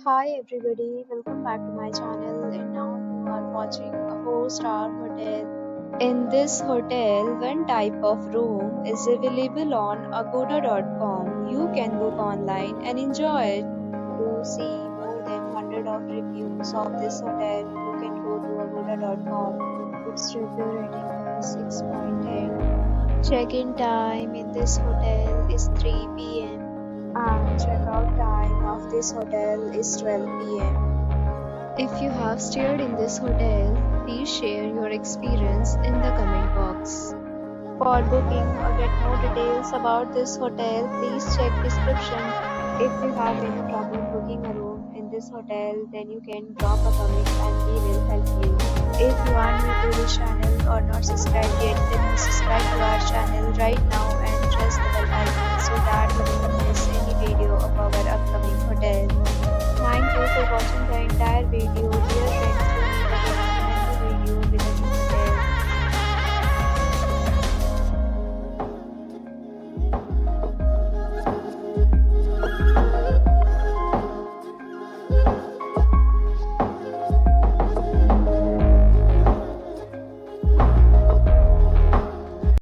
Hi everybody, welcome back to my channel and now you are watching a 4-star hotel. In this hotel, one type of room is available on agoda.com. You can book online and enjoy it. To see more than 100 of reviews of this hotel, you can go to agoda.com. Its review rating is 6.8. Check-in time in this hotel is 3 p.m. and checkout time of this hotel is 12 p.m. If you have stayed in this hotel, please share your experience in the comment box. For booking or get more details about this hotel, please check description. If you have any problem booking a room in this hotel, then you can drop a comment and we will help you. If you are new to this channel or not subscribed yet, then subscribe to our channel right now and press the bell icon so that you don't miss any video of our upcoming